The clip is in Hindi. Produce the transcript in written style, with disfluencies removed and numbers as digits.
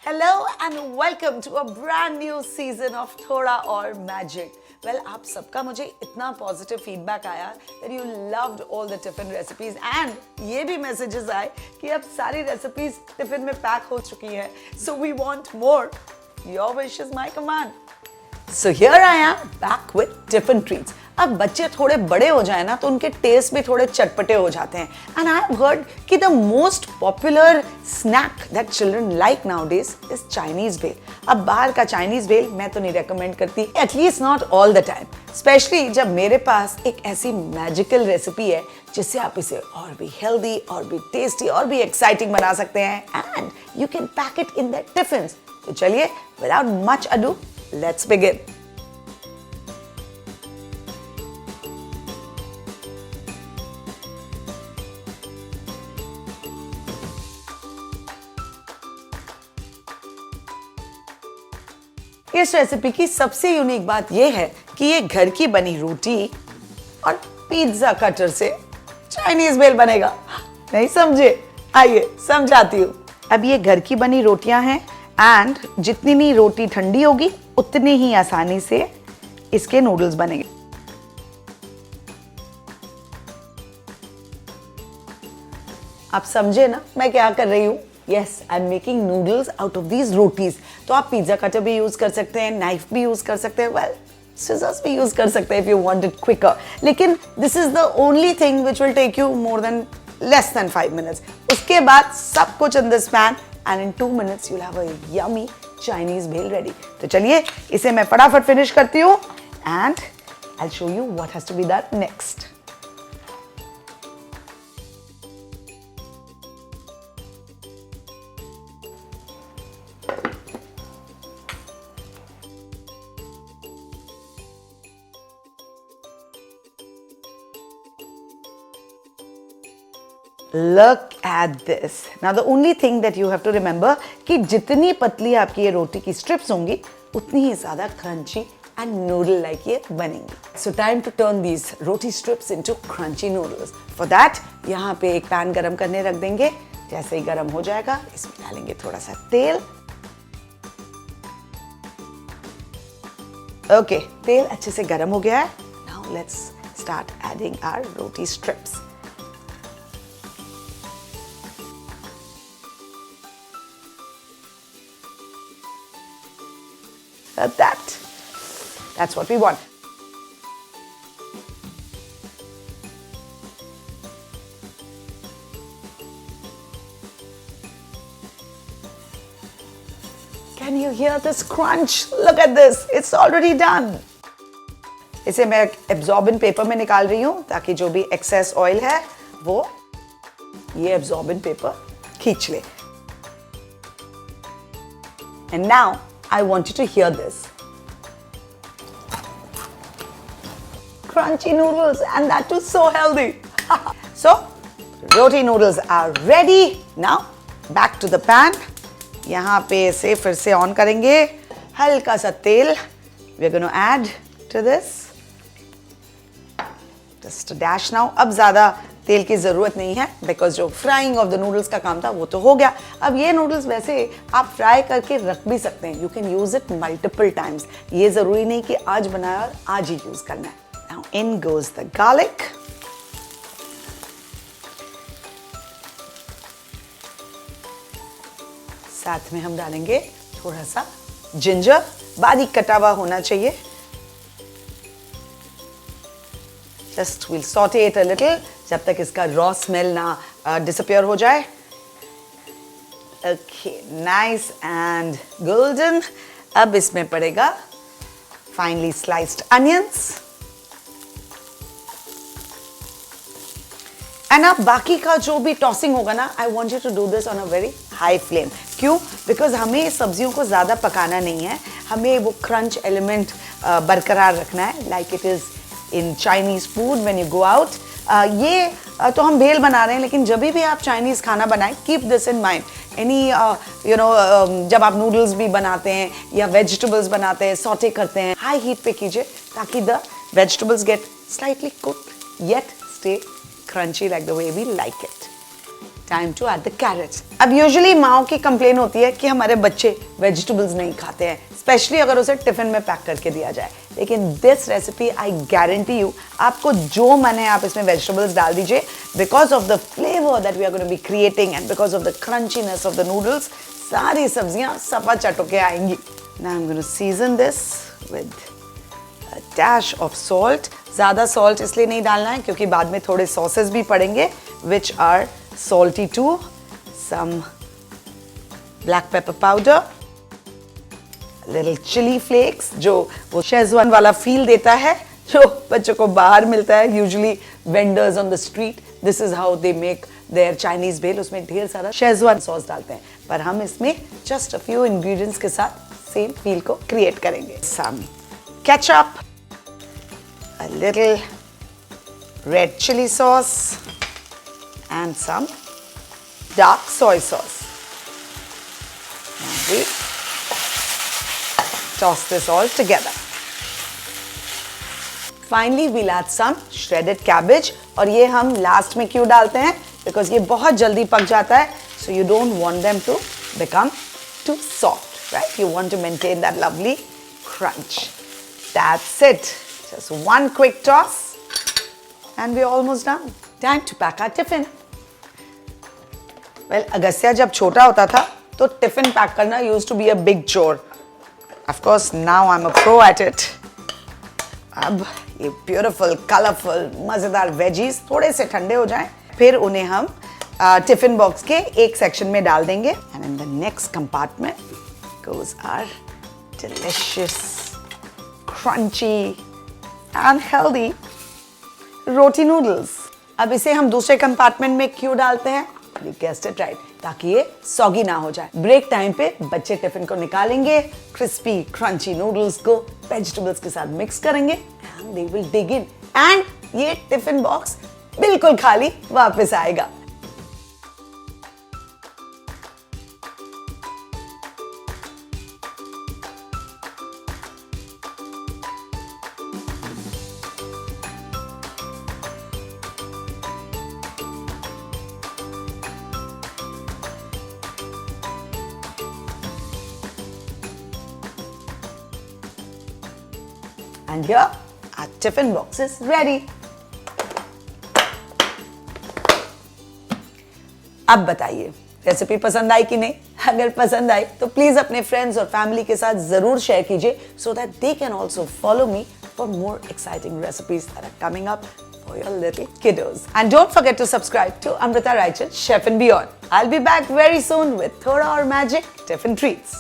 Hello and welcome to a brand new season of थोड़ा और मैजिक. Well, आप सबका मुझे इतना पॉजिटिव फीडबैक आया that you loved all the tiffin recipes and ये भी मैसेजेस आए कि अब सारी रेसिपीज टिफिन में पैक हो चुकी हैं. So we want more. Your wish is my command. So here I am back with tiffin treats. अब बच्चे थोड़े बड़े हो जाए ना तो उनके टेस्ट भी थोड़े चटपटे हो जाते हैं. And I have heard कि the most popular snack that children like nowadays is Chinese bhel. अब बाहर का Chinese bhel मैं तो नहीं recommend करती, at least not all the time. Especially जब मेरे पास एक ऐसी magical recipe है जिससे आप इसे और भी healthy, और भी tasty, और भी exciting बना सकते हैं and you can pack it in their tiffins. तो चलिए without much ado, let's begin. इस रेसिपी की सबसे यूनिक बात यह है कि ये घर की बनी रोटी और पिज्जा कटर से चाइनीज भेल बनेगा. नहीं समझे? आइए समझाती हूँ. अब ये घर की बनी रोटियां हैं एंड जितनी भी रोटी ठंडी होगी उतनी ही आसानी से इसके नूडल्स बनेंगे. आप समझे ना मैं क्या कर रही हूँ? Yes, I'm making noodles out of these rotis. तो आप पिज्जा कटर भी यूज कर सकते हैं, नाइफ भी यूज कर सकते हैं, well, scissors भी यूज कर सकते हैं if you want it quicker. लेकिन this is the only thing which will take you more than less than 5 minutes. उसके बाद सब कुछ in this pan and in 2 minutes you'll have a yummy Chinese bhel ready. तो चलिए इसे मैं फटाफट फिनिश करती हूँ and I'll show you what has to be done next. Look at this. Now the only thing that you have to remember कि जितनी पतली आपकी ये रोटी की स्ट्रिप्स होंगी उतनी ही ज़्यादा crunchy and noodle like ये बनेंगी. So time to turn these roti strips into crunchy noodles. For that यहाँ पे एक पैन गरम करने रख देंगे. जैसे ही गरम हो जाएगा इसमें डालेंगे थोड़ा सा तेल. Okay, तेल अच्छे से गरम हो गया है. Now let's start adding our roti strips. That's what we want. Can you hear this crunch? Look at this. It's already done. इसे मैं एब्जॉर्बेंट पेपर में निकाल रही हूँ ताकि जो भी एक्सेस ऑयल है वो ये एब्जॉर्बेंट पेपर खींच ले. And now I want you to hear this. Crunchy noodles and that too so healthy. So, roti noodles are ready. Now, back to the pan. यहाँ पे इसे फिर से ऑन करेंगे. हल्का सा तेल. We're going to add to this. Just a dash now. अब ज़्यादा तेल की ज़रूरत नहीं है बिकॉज जो फ्राइंग ऑफ द नूडल्स का काम था वो तो हो गया. अब ये नूडल्स वैसे आप फ्राई करके रख भी सकते हैं. You can use it multiple times. ये ज़रूरी नहीं कि आज बनाया और आज ही यूज़ करना है. Now in goes the garlic. साथ में हम डालेंगे थोड़ा सा जिंजर. बारीक कटा हुआ होना चाहिए. Just we'll saute it a little जब तक इसका raw smell ना disappear हो जाए. Okay, nice and golden. अब इसमें पड़ेगा finely sliced onions. And अब बाकी का जो भी tossing होगा ना, I want you to do this on a very high flame. क्यों? Because हमें सब्जियों को ज़्यादा पकाना नहीं है. हमें वो crunch element बरकरार रखना है, like it is in Chinese food when you go out. ये तो हम भेल बना रहे हैं लेकिन जब भी आप चाइनीज खाना बनाएं keep this in mind. Any जब आप नूडल्स भी बनाते हैं या वेजिटेबल्स बनाते हैं सॉटे करते हैं हाई हीट पे कीजिए ताकि the vegetables get slightly cooked yet stay crunchy like the way we like it. Time to add the carrots. अब यूजुअली माओ की कंप्लेन होती है कि हमारे बच्चे वेजिटेबल्स नहीं खाते हैं, स्पेशली अगर उसे टिफिन में पैक करके दिया जाए। लेकिन this recipe I guarantee you, आपको जो मन है आप इसमें वेजिटेबल्स डाल दीजिए, because of the flavour that we are going to be creating and because of the crunchiness of the noodles, सारी सब्जियां सफा चटके आएंगी। Now I am going to season this with a dash of salt. ज़्यादा सॉल्ट इसलिए नहीं डालना है क्योंकि बाद में थोड़े सॉसेस भी पड़ेंगे which are salty too. Some black pepper powder, little chili flakes जो वो शेजवान वाला फील देता है जो बच्चों को बाहर मिलता है, usually vendors on the street. This is how they make their Chinese bhel. उसमें ढेर सारा शेजवान सॉस डालते हैं, पर हम इसमें just a few ingredients के साथ सेम फील को क्रिएट करेंगे। Some ketchup, a little red chili sauce, and some dark soy sauce. Now we toss this all together. Finally, we'll add some shredded cabbage. और ये हम लास्ट में क्यों डालते हैं? Because ये बहुत जल्दी पक जाता है, so you don't want them to become too soft, right? You want to maintain that lovely crunch. That's it. Just one quick toss, and we're almost done. Time to pack our tiffin. Well, Agastya जब छोटा होता था तो टिफिन पैक करना used to be a big chore. Of course, now I'm a pro at it. अब ये beautiful, colorful, मजेदार वेजीज थोड़े से ठंडे हो जाएं, फिर उन्हें हम टिफिन बॉक्स के एक सेक्शन में डाल देंगे. And in the next compartment goes our delicious, crunchy and healthy roti noodles. अब इसे हम दूसरे कंपार्टमेंट में क्यों डालते हैं? You guessed it right, ताकि ये सॉगी ना हो जाए. ब्रेक टाइम पे बच्चे टिफिन को निकालेंगे, क्रिस्पी क्रंची नूडल्स को वेजिटेबल्स के साथ मिक्स करेंगे and they will dig in. And ये टिफिन बॉक्स बिल्कुल खाली वापस आएगा. And here, our tiffin box is ready. अब बताइए रेसिपी पसंद आई कि नहीं? अगर पसंद आई तो प्लीज अपने फ्रेंड्स और फैमिली के साथ जरूर शेयर कीजिए so that they can also follow me for more exciting recipes that are coming up for your little kiddos. And don't forget to subscribe to Amrita Raichand Chef and Beyond. I'll be back very soon with Thoda Aur Magic Tiffin Treats.